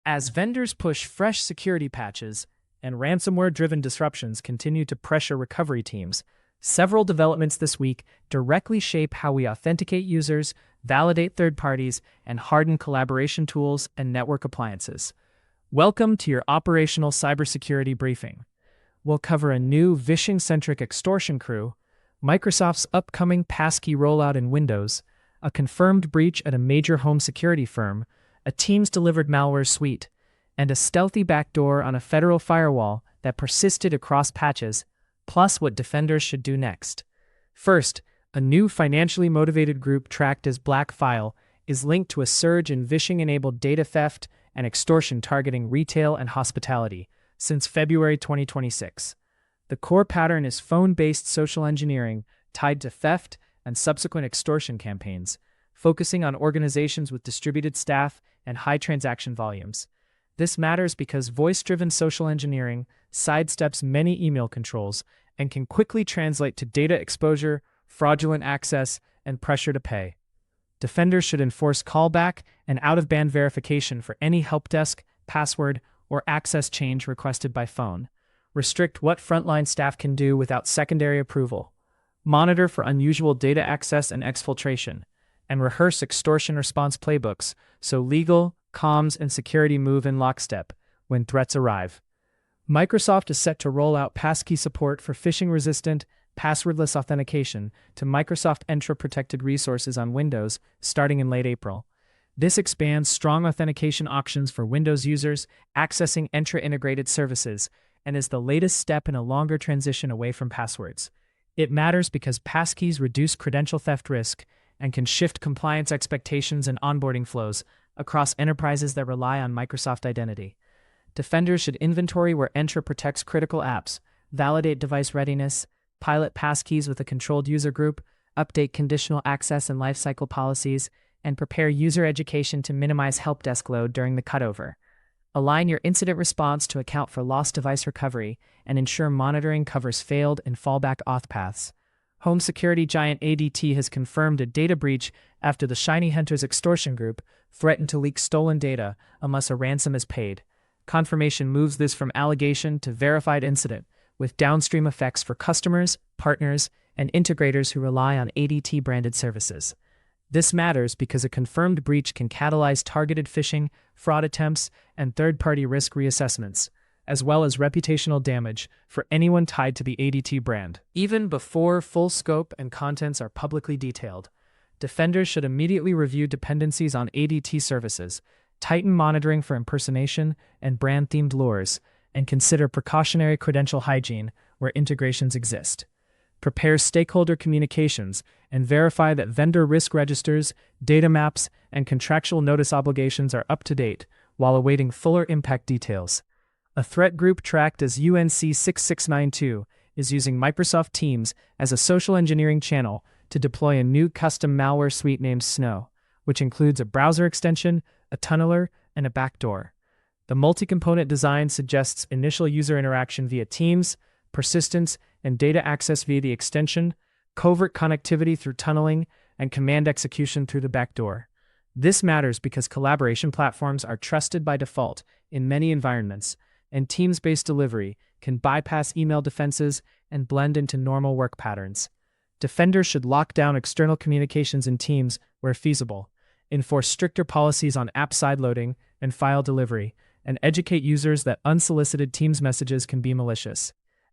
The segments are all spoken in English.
As vendors push fresh security patches and ransomware-driven disruptions continue to pressure recovery teams, several developments this week directly shape how we authenticate users, validate third parties, and harden collaboration tools and network appliances. Welcome to your operational cybersecurity briefing. We'll cover a new Vishing-centric extortion crew, Microsoft's upcoming passkey rollout in Windows, a confirmed breach at a major home security firm, a Teams-delivered malware suite, and a stealthy backdoor on a federal firewall that persisted across patches, plus what defenders should do next. First, a new financially motivated group tracked as BlackFile is linked to a surge in Vishing-enabled data theft and extortion targeting retail and hospitality since February 2026. The core pattern is phone-based social engineering tied to theft and subsequent extortion campaigns, focusing on organizations with distributed staff and high transaction volumes. This matters because voice-driven social engineering sidesteps many email controls and can quickly translate to data exposure, fraudulent access, and pressure to pay. Defenders should enforce callback and out-of-band verification for any help desk, password, or access change requested by phone. Restrict what frontline staff can do without secondary approval. Monitor for unusual data access and exfiltration, and rehearse extortion response playbooks so legal, comms, and security move in lockstep when threats arrive. Microsoft is set to roll out passkey support for phishing-resistant, passwordless authentication to Microsoft Entra-protected resources on Windows starting in late April. This expands strong authentication options for Windows users accessing Entra-integrated services and is the latest step in a longer transition away from passwords. It matters because passkeys reduce credential theft risk and can shift compliance expectations and onboarding flows across enterprises that rely on Microsoft Identity. Defenders should inventory where Entra protects critical apps, validate device readiness, pilot passkeys with a controlled user group, update conditional access and lifecycle policies, and prepare user education to minimize help desk load during the cutover. Align your incident response to account for lost device recovery and ensure monitoring covers failed and fallback auth paths. Home security giant ADT has confirmed a data breach after the Shiny Hunters extortion group threatened to leak stolen data unless a ransom is paid. Confirmation moves this from allegation to verified incident, with downstream effects for customers, partners, and integrators who rely on ADT-branded services. This matters because a confirmed breach can catalyze targeted phishing, fraud attempts, and third-party risk reassessments, as well as reputational damage for anyone tied to the ADT brand. Even before full scope and contents are publicly detailed, defenders should immediately review dependencies on ADT services, tighten monitoring for impersonation and brand-themed lures, and consider precautionary credential hygiene where integrations exist. Prepare stakeholder communications and verify that vendor risk registers, data maps, and contractual notice obligations are up to date while awaiting fuller impact details. A threat group tracked as UNC6692 is using Microsoft Teams as a social engineering channel to deploy a new custom malware suite named Snow, which includes a browser extension, a tunneler, and a backdoor. The multi-component design suggests initial user interaction via Teams, persistence and data access via the extension, covert connectivity through tunneling, and command execution through the backdoor. This matters because collaboration platforms are trusted by default in many environments, and Teams-based delivery can bypass email defenses and blend into normal work patterns. Defenders should lock down external communications in Teams where feasible, enforce stricter policies on app sideloading and file delivery, and educate users that unsolicited Teams messages can be malicious.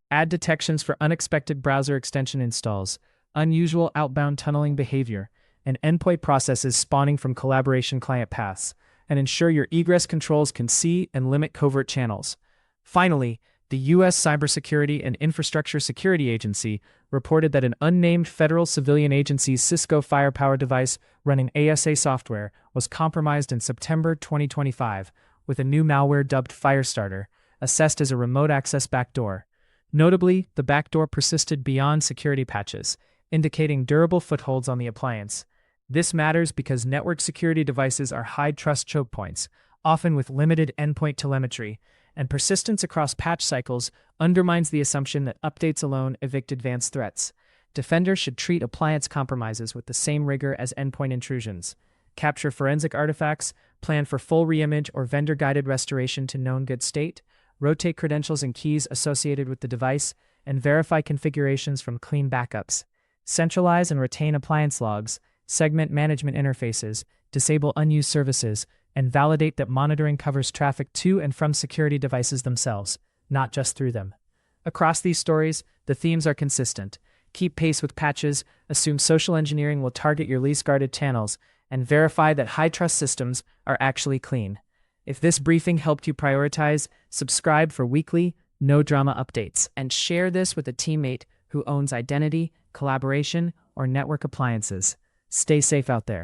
Add detections for unexpected browser extension installs, unusual outbound tunneling behavior, and endpoint processes spawning from collaboration client paths, and ensure your egress controls can see and limit covert channels. Finally, the U.S. Cybersecurity and Infrastructure Security Agency reported that an unnamed federal civilian agency's Cisco Firepower device running ASA software was compromised in September 2025, with a new malware dubbed Firestarter, assessed as a remote access backdoor. Notably, the backdoor persisted beyond security patches, indicating durable footholds on the appliance. This matters because network security devices are high-trust choke points, often with limited endpoint telemetry, and persistence across patch cycles undermines the assumption that updates alone evict advanced threats. Defenders should treat appliance compromises with the same rigor as endpoint intrusions. capture forensic artifacts, plan for full reimage or vendor-guided restoration to known good state, rotate credentials and keys associated with the device, and verify configurations from clean backups. Centralize and retain appliance logs, segment management interfaces, disable unused services, and validate that monitoring covers traffic to and from security devices themselves, not just through them. Across these stories, the themes are consistent. Keep pace with patches, assume social engineering will target your least guarded channels, and verify that high-trust systems are actually clean. If this briefing helped you prioritize, subscribe for weekly, no-drama updates, and share this with a teammate who owns identity, collaboration, or network appliances. Stay safe out there.